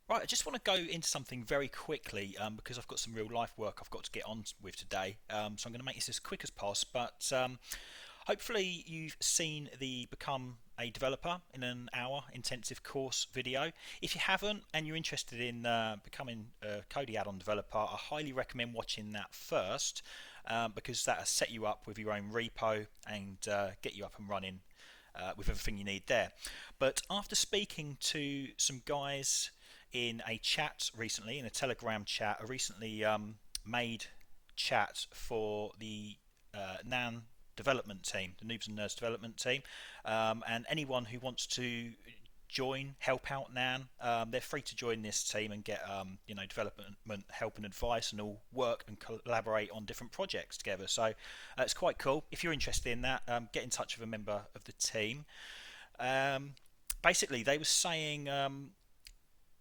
Right, I just want to go into something very quickly because I've got some real life work I've got to get on with today. So I'm going to make this as quick as possible. But hopefully you've seen the Become a Developer in an hour intensive course video. If you haven't and you're interested in becoming a Kodi add-on developer, I highly recommend watching that first because that'll set you up with your own repo and get you up and running with everything you need there. But after speaking to some guys in a chat recently, in a Telegram chat, a recently made chat for the NAN development team, the Noobs and Nerds development team, and anyone who wants to join, help out NAN, they're free to join this team and get development help and advice, and all work and collaborate on different projects together. So it's quite cool. If you're interested in that, get in touch with a member of the team. Um, Basically, they were saying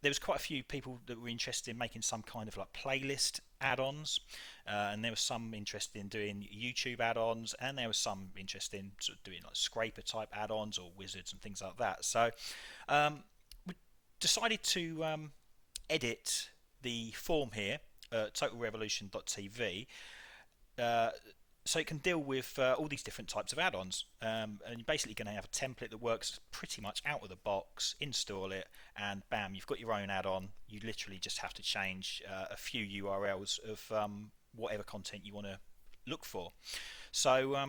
there was quite a few people that were interested in making some kind of like playlist add-ons, and there was some interested in doing YouTube add-ons, and there was some interested in sort of doing like scraper type add-ons or wizards and things like that. So we decided to edit the form here, totalrevolution.tv, uh, so it can deal with all these different types of add-ons, and you're basically going to have a template that works pretty much out of the box. Install it, and bam, you've got your own add-on. You literally just have to change a few URLs of whatever content you want to look for. So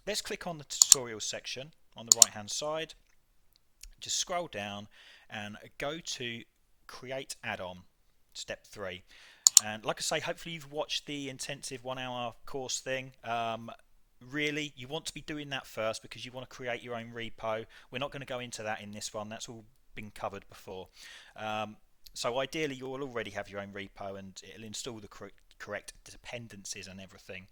let's click on the tutorial section on the right hand side, just scroll down and go to create add-on, step 3. And like I say, hopefully you've watched the intensive 1 hour course thing. Really, you want to be doing that first because you want to create your own repo. We're not going to go into that in this one. That's all been covered before. So ideally, you'll already have your own repo and it'll install the correct dependencies and everything.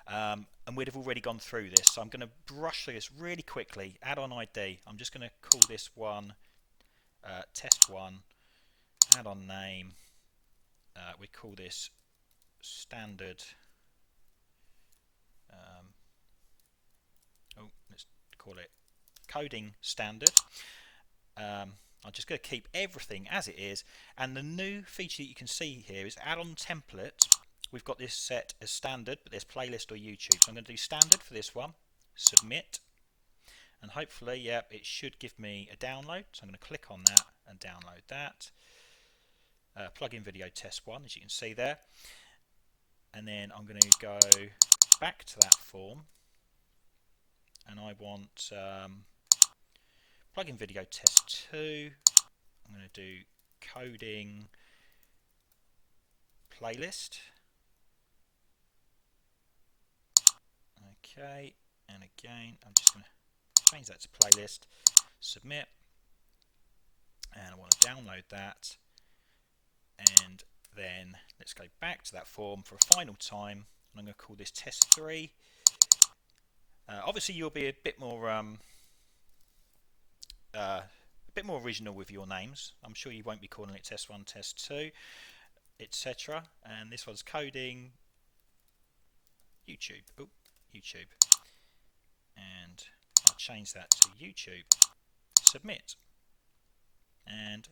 And we'd have already gone through this. So I'm going to brush through this really quickly. Add-on ID. I'm just going to call this one test1. Add-on name. We call this standard. Let's call it coding standard. I'm just going to keep everything as it is, and the new feature that you can see here is add-on template. We've got this set as standard, but there's playlist or YouTube. So I'm going to do standard for this one, submit, and hopefully, yeah, it should give me a download. So I'm going to click on that and download that. Plugin video test 1, as you can see there, and then I'm going to go back to that form, and I want plugin video test 2. I'm going to do coding playlist. Okay, and again I'm just going to change that to playlist, submit, and I want to download that. And then let's go back to that form for a final time, and I'm going to call this test 3. Obviously you'll be a bit more original with your names. I'm sure you won't be calling it test 1, test 2, etc. And this one's coding YouTube. YouTube. And I'll change that to YouTube. Submit. And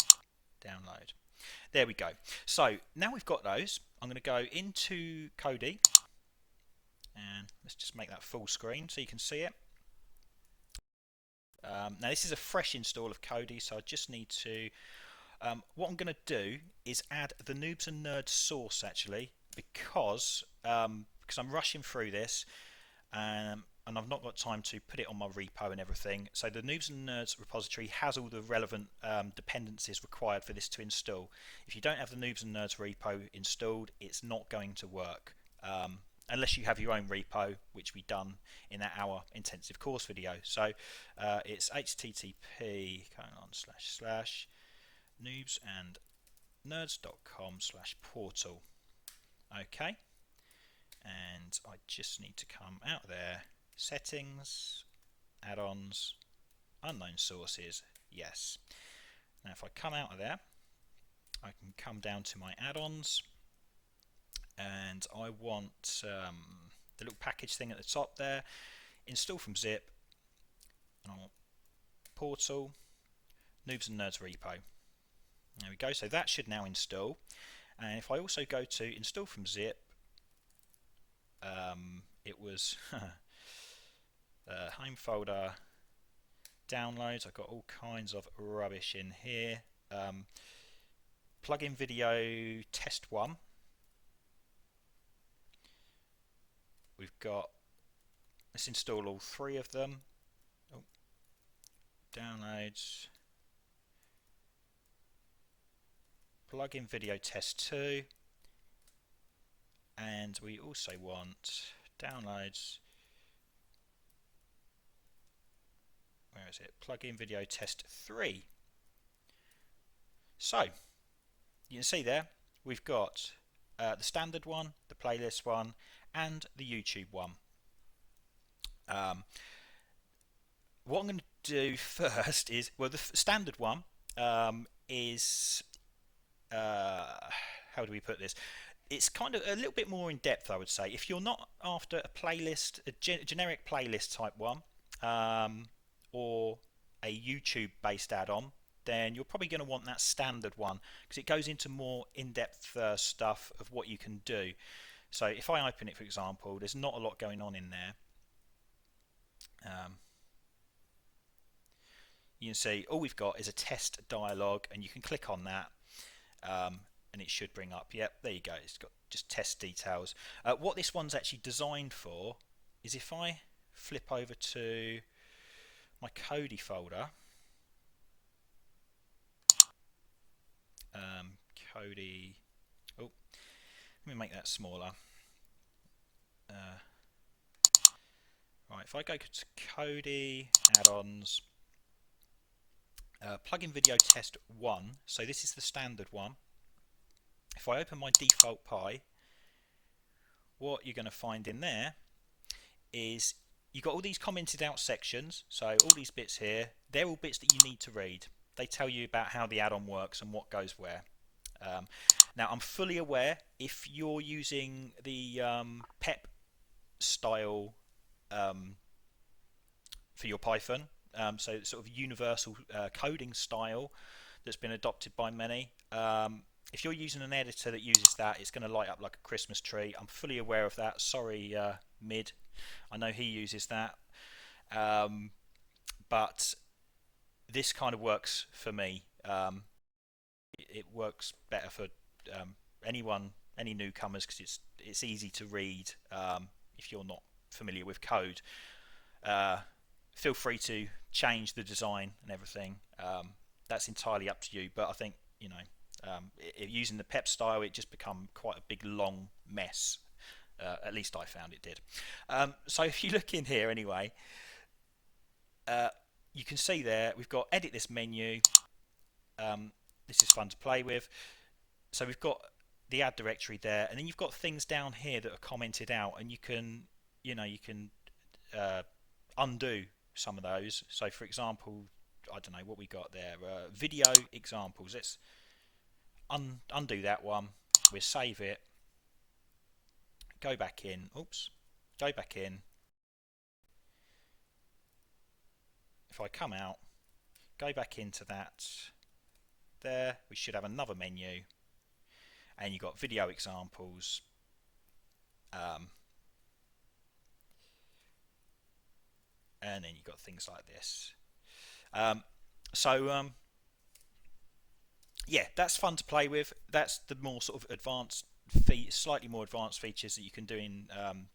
download. There we go. So now we've got those, I'm going to go into Kodi, and let's just make that full screen so you can see it. Now this is a fresh install of Kodi, so I just need to, what I'm going to do is add the Noobs and Nerds source actually, because I'm rushing through this, and I've not got time to put it on my repo and everything. So the Noobs and Nerds repository has all the relevant dependencies required for this to install. If you don't have the Noobs and Nerds repo installed, it's not going to work. Unless you have your own repo, which we done in that hour intensive course video. So it's http noobsandnerds.com/portal. Okay, and I just need to come out there, settings, add-ons, unknown sources, yes. Now if I come out of there, I can come down to my add-ons, and I want the little package thing at the top there, install from zip, and I want portal, Noobs and Nerds repo. There we go. So that should now install. And if I also go to install from zip, it was home folder, downloads. I've got all kinds of rubbish in here. Plugin video test 1. We've got, let's install all 3 of them. Oh, downloads. Plugin video test 2. And we also want downloads. Where is it? Plugin video test 3. So you can see there we've got the standard one, the playlist one, and the YouTube one. What I'm going to do first is, well, the standard one is how do we put this? It's kind of a little bit more in depth, I would say. If you're not after a playlist, a generic playlist type one, or a YouTube based add-on, then you're probably going to want that standard one because it goes into more in-depth stuff of what you can do. So if I open it, for example, there's not a lot going on in there. You can see all we've got is a test dialog, and you can click on that. And it should bring up, yep, there you go, it's got just test details. What this one's actually designed for is if I flip over to my Kodi folder, Kodi, oh, let me make that smaller. Right, if I go to Kodi, add-ons, plugin video test 1, so this is the standard one. If I open my default Pi, what you're going to find in there is you've got all these commented out sections. So all these bits here, they're all bits that you need to read. They tell you about how the add-on works and what goes where. Now I'm fully aware if you're using the PEP style for your Python, so sort of universal coding style that's been adopted by many. If you're using an editor that uses that, it's going to light up like a Christmas tree. I'm fully aware of that. Sorry, Mid. I know he uses that. But this kind of works for me. It works better for anyone, any newcomers, because it's easy to read if you're not familiar with code. Feel free to change the design and everything. That's entirely up to you. But I think, you know, using the PEP style, it just become quite a big long mess. At least I found it did. So if you look in here anyway, you can see there we've got edit this menu. This is fun to play with. So we've got the add directory there, and then you've got things down here that are commented out, and you can undo some of those. So for example, I don't know what we got there, video examples. Let's undo that one. We'll save it, go back in, go back in. If I come out, go back into that there, we should have another menu, and you've got video examples, and then you've got things like this. Yeah, that's fun to play with. That's the more sort of advanced, slightly more advanced features that you can do in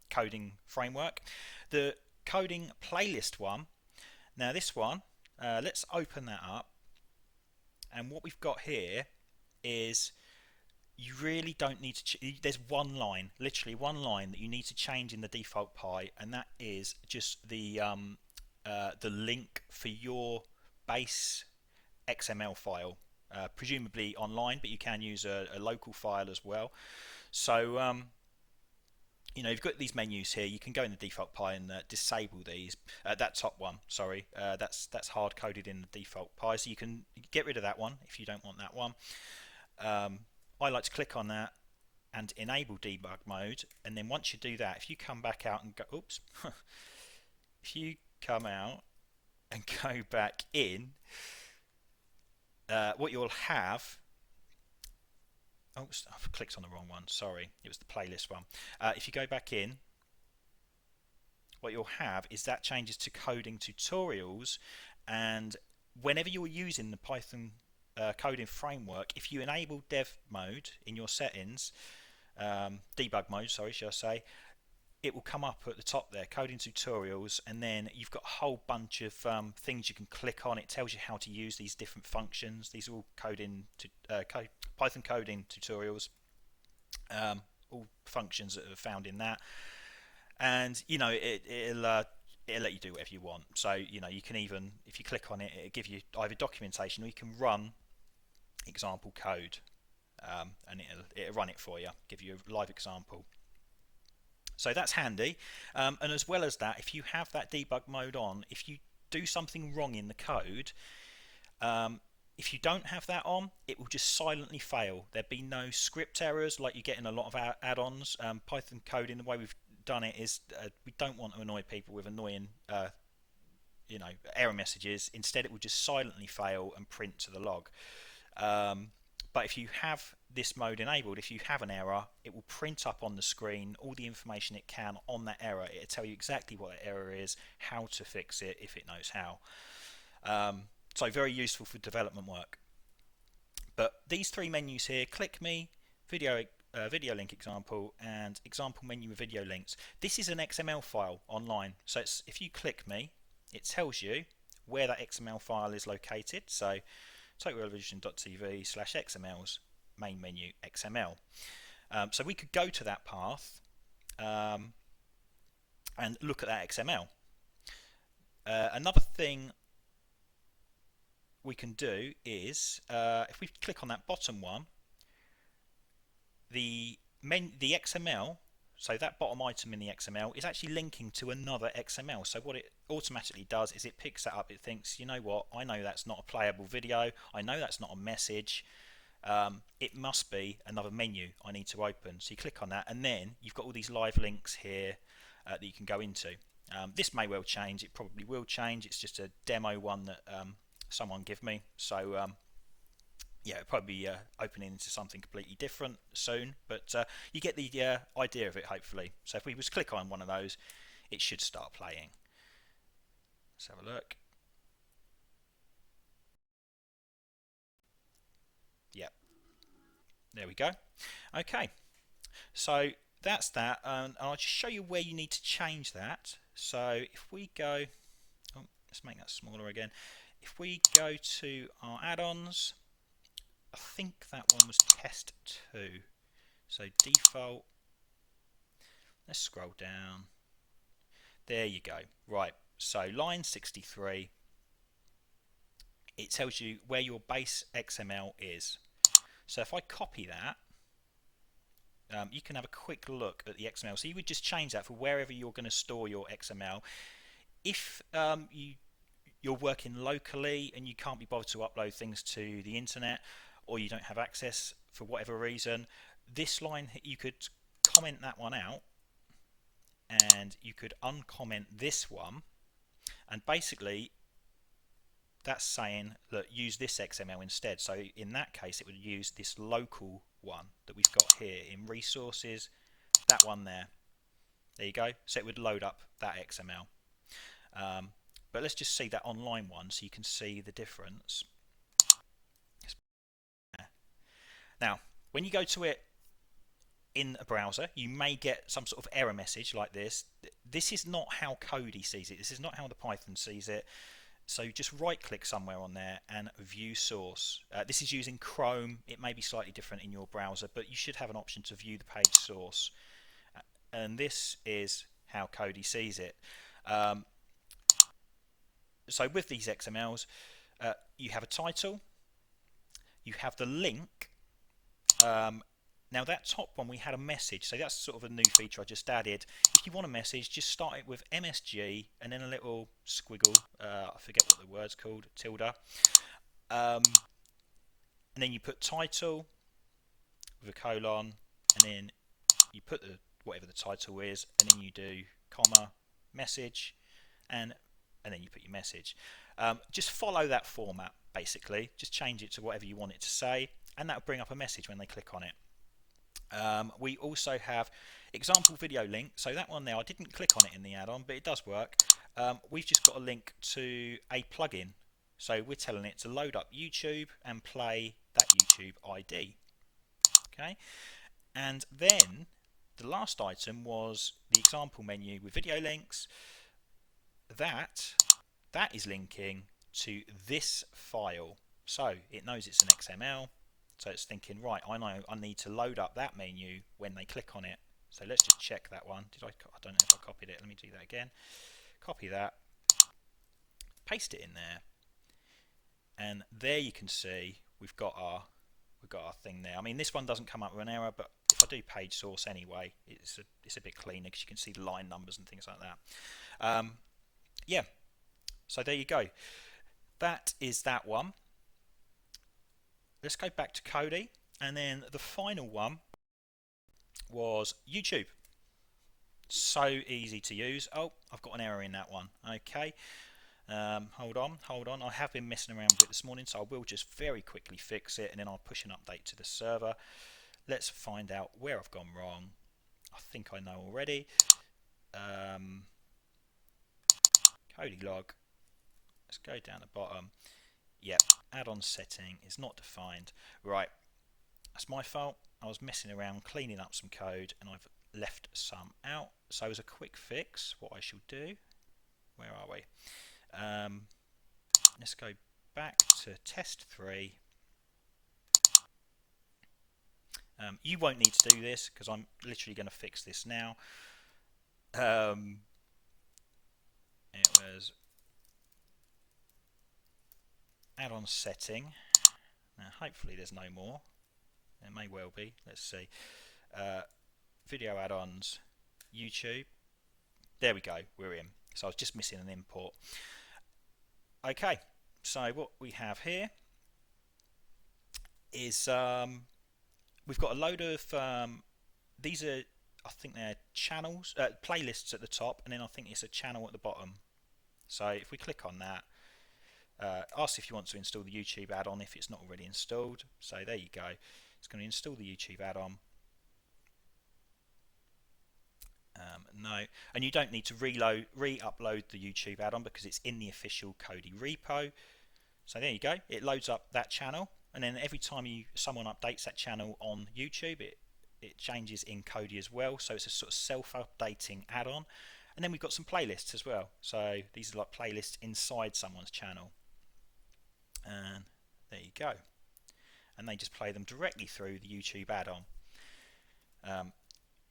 coding framework. The coding playlist one. Now this one, let's open that up. And what we've got here is you really don't need to. There's one line, literally one line that you need to change in the default Pi, and that is just the link for your base XML file. Presumably online, but you can use a local file as well. So you've got these menus here. You can go in the default Pi and disable these. That top one, sorry, that's hard coded in the default Pi, so you can get rid of that one if you don't want that one. I like to click on that and enable debug mode, and then once you do that, if you come back out and go, if you come out and go back in, what you'll have Oh, I've clicked on the wrong one. Sorry, it was the playlist one. If you go back in, what you'll have is that changes to coding tutorials, and whenever you're using the Python coding framework, if you enable dev mode in your settings, debug mode, sorry, should I say, it will come up at the top there, coding tutorials, and then you've got a whole bunch of things you can click on. It tells you how to use these different functions. These are all Python coding tutorials, all functions that are found in that. And it'll let you do whatever you want. So you can even, if you click on it, it'll give you either documentation or you can run example code, and it'll run it for you, give you a live example. So that's handy. And as well as that, if you have that debug mode on, if you do something wrong in the code, if you don't have that on, it will just silently fail. There'll be no script errors like you get in a lot of add-ons. Python coding, the way we've done it is we don't want to annoy people with annoying error messages. Instead, it will just silently fail and print to the log. But if you have this mode enabled, if you have an error, it will print up on the screen all the information it can on that error. It'll tell you exactly what that error is, how to fix it if it knows how. So very useful for development work. But these three menus here, click me, video link example, and example menu with video links. This is an XML file online. So if you click me, it tells you where that XML file is located. So totalrevolution.tv/xmls main menu XML. So we could go to that path and look at that XML. Another thing we can do is if we click on that bottom one, the XML, so that bottom item in the XML is actually linking to another XML. So what it automatically does is it picks that up. It thinks, you know what, I know that's not a playable video, I know that's not a message, it must be another menu I need to open. So you click on that, and then you've got all these live links here that you can go into. This may well change, it probably will change. It's just a demo one that someone give me, so yeah, it'll probably be opening into something completely different soon, but you get the idea of it, hopefully. So if we just click on one of those, it should start playing. Let's have a look. Yep, there we go. Okay, so that's that, and I'll just show you where you need to change that. So if we go, oh, let's make that smaller again. If we go to our add-ons, I think that one was test 2. So default, let's scroll down. There you go. Right, so line 63, it tells you where your base XML is. So if I copy that, you can have a quick look at the XML. So you would just change that for wherever you're going to store your XML. If you're working locally and you can't be bothered to upload things to the internet, or you don't have access for whatever reason, this line, you could comment that one out, and you could uncomment this one, and basically that's saying that use this XML instead. So in that case, it would use this local one that we've got here in resources, that one there. There you go. So it would load up that XML. But let's just see that online one so you can see the difference. Now, when you go to it in a browser, you may get some sort of error message like this. This is not how Kodi sees it. This is not how the Python sees it. So just right click somewhere on there and view source. This is using Chrome. It may be slightly different in your browser, but you should have an option to view the page source. And this is how Kodi sees it. So with these XMLs, you have a title, you have the link. Now that top one, we had a message, so that's sort of a new feature I just added. If you want a message, just start it with MSG and then a little squiggle, I forget what the word's called, tilde, and then you put title with a colon, and then you put whatever the title is, and then you do comma, message, and then you put your message. Just follow that format, basically. Just change it to whatever you want it to say, and that'll bring up a message when they click on it. We also have example video link. So that one there, I didn't click on it in the add-on, but it does work. We've just got a link to a plugin. So we're telling it to load up YouTube and play that YouTube ID. Okay, and then the last item was the example menu with video links. That is linking to this file. So it knows it's an XML. So it's thinking, right, I know I need to load up that menu when they click on it. So let's just check that one. I don't know if I copied it. Let me do that again. Copy that, paste it in there, and there you can see we've got our thing there. I mean, this one doesn't come up with an error, but if I do page source anyway, it's a bit cleaner because you can see the line numbers and things like that. Yeah, so there you go. That is that one. Let's go back to Kodi, and then the final one was YouTube. So easy to use. Oh, I've got an error in that one. Okay, hold on. I have been messing around with it this morning, so I will just very quickly fix it, and then I'll push an update to the server. Let's find out where I've gone wrong. I think I know already. Kodi log. Let's go down the bottom. Yep, add-on setting is not defined. Right, that's my fault. I was messing around cleaning up some code and I've left some out. So as a quick fix, what I shall do, where are we? Let's go back to test 3. You won't need to do this because I'm literally going to fix this now. It was add-on setting. Now hopefully there's no more. There may well be. Let's see. Video add-ons, YouTube. There we go. We're in. So I was just missing an import. Okay. So what we have here is we've got a load of these are, I think they're channels, playlists at the top, and then I think it's a channel at the bottom. So if we click on that, ask if you want to install the YouTube add-on if it's not already installed. So there you go. It's going to install the YouTube add-on. No, and you don't need to re-upload the YouTube add-on because it's in the official Kodi repo. So there you go. It loads up that channel, and then every time someone updates that channel on YouTube, it changes in Kodi as well. So it's a sort of self-updating add-on. And then we've got some playlists as well. So these are like playlists inside someone's channel. And there you go. And they just play them directly through the YouTube add-on.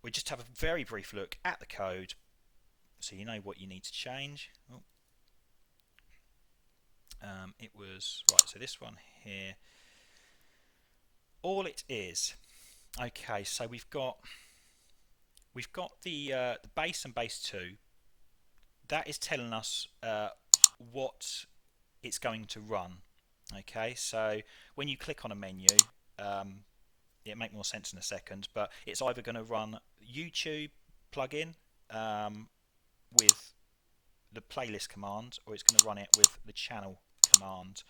We just have a very brief look at the code so you know what you need to change. Oh. It was, right, so this one here. All it is, okay, so we've got the base and base 2. That is telling us what it's going to run. Okay, so when you click on a menu, it'll make more sense in a second, but it's either going to run YouTube plugin with the playlist command, or it's going to run it with the channel command.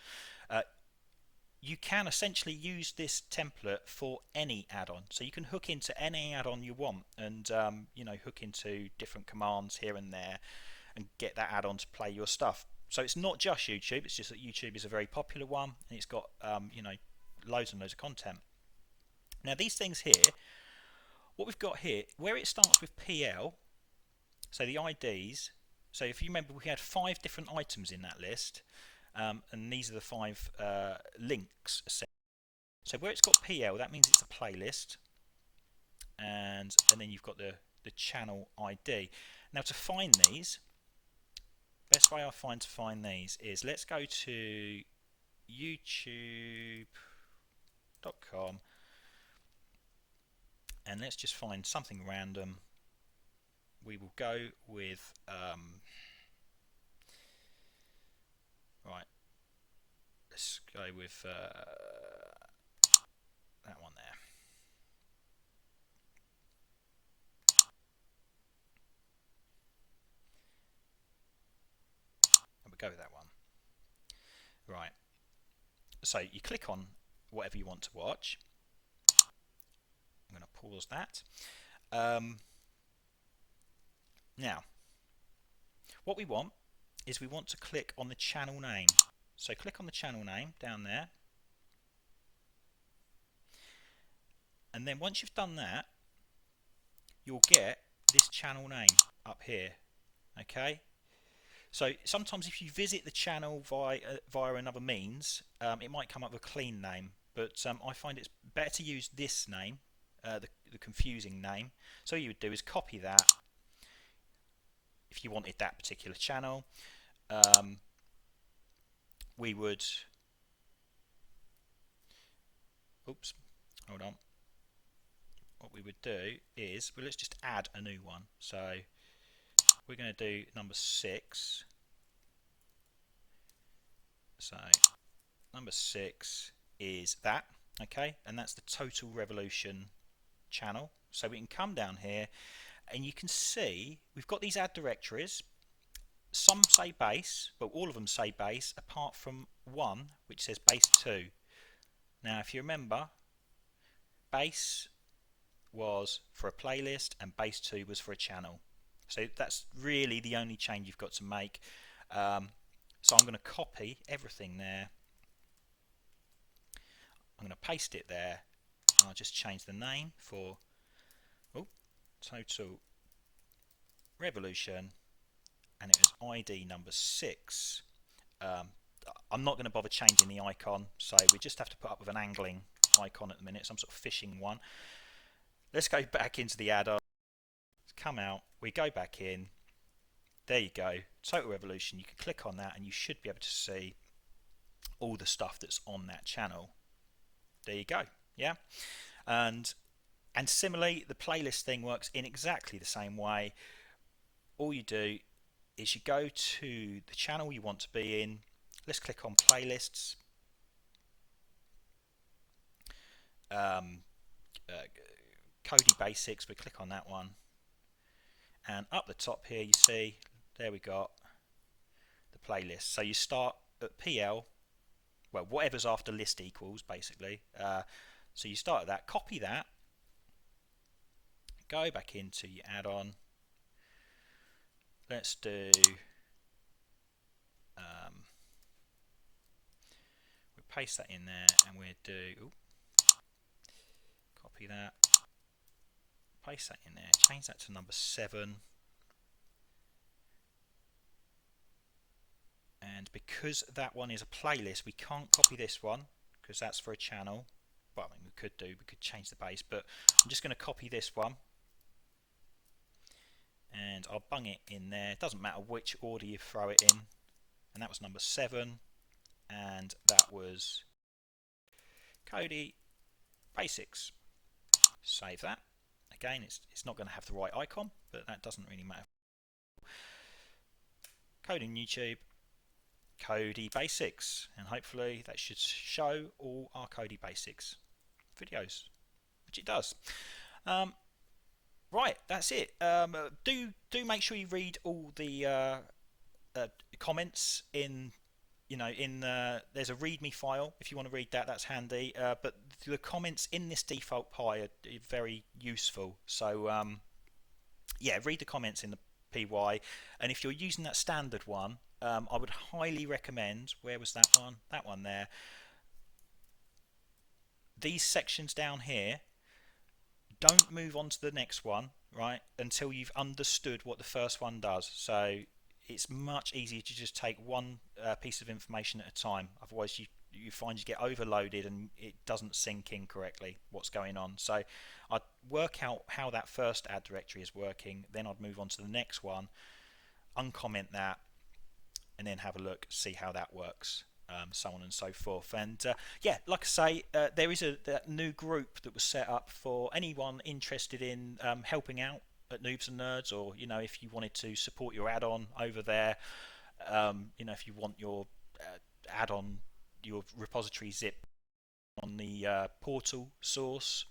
You can essentially use this template for any add-on, so you can hook into any add-on you want, and hook into different commands here and there, and get that add-on to play your stuff. So it's not just YouTube; it's just that YouTube is a very popular one, and it's got loads and loads of content. Now these things here, what we've got here, where it starts with PL, so the IDs. So if you remember, we had 5 different items in that list. And these are the 5 links. So where it's got PL, that means it's a playlist, and then you've got the channel ID. Now to find these, best way I find to find these is, let's go to youtube.com and let's just find something random. We will go with right, let's go with that one there. And we'll go with that one. Right. So you click on whatever you want to watch. I'm going to pause that. Um, Now, what we want is we want to click on the channel name. So click on the channel name down there. And then once you've done that, you'll get this channel name up here. Okay? So sometimes if you visit the channel via another means, it might come up with a clean name. But I find it's better to use this name, the confusing name. So what you would do is copy that if you wanted that particular channel. We would, oops, hold on. What we would do is, well, let's just add a new one. So we're going to do number 6. So number 6 is that, okay, and that's the total revolution channel. So we can come down here and you can see we've got these add directories. Some say base, but all of them say base apart from one which says base 2. Now if you remember, base was for a playlist and base 2 was for a channel. So that's really the only change you've got to make. So I'm going to copy everything there. I'm going to paste it there. I'll just change the name for total revolution, and it was ID number 6. I'm not going to bother changing the icon, so we just have to put up with an angling icon at the minute, some sort of fishing one. Let's go back into the add-on. Come out, we go back in. There you go, total revolution. You can click on that and you should be able to see all the stuff that's on that channel. There you go. Yeah, and similarly, the playlist thing works in exactly the same way. All you do is you go to the channel you want to be in. Let's click on playlists. Cody Basics, we click on that one. And up the top here you see, there we got the playlist. So you start at PL, well, whatever's after list equals, basically. So you start at that, copy that, go back into your add-on. Let's do, we paste that in there, and we'll do, copy that, paste that in there, change that to number 7. And because that one is a playlist, we can't copy this one because that's for a channel. Well, I mean, we could change the base, but I'm just going to copy this one and I'll bung it in there. It doesn't matter which order you throw it in. And that was number 7, and that was Cody Basics. Save that. Again, it's not going to have the right icon, but that doesn't really matter. Cody in YouTube, Cody Basics, and hopefully that should show all our Cody Basics videos, which it does. Right, that's it. Do make sure you read all the comments in. There's a README file if you want to read that. That's handy. But the comments in this default pie are very useful. So yeah, read the comments in the PY. And if you're using that standard one, I would highly recommend. Where was that one? That one there. These sections down here. Don't move on to the next one, right, until you've understood what the first one does. So it's much easier to just take one piece of information at a time. Otherwise, you find you get overloaded and it doesn't sink in correctly what's going on. So I'd work out how that first add directory is working, then I'd move on to the next one, uncomment that, and then have a look, see how that works. So on and so forth. And yeah, like I say, there is a new group that was set up for anyone interested in helping out at Noobs and Nerds, or if you wanted to support your add-on over there, if you want your add-on, your repository zip on the portal source,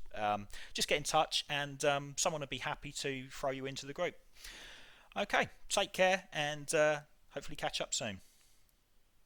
just get in touch and someone would be happy to throw you into the group. Okay, take care and hopefully catch up soon.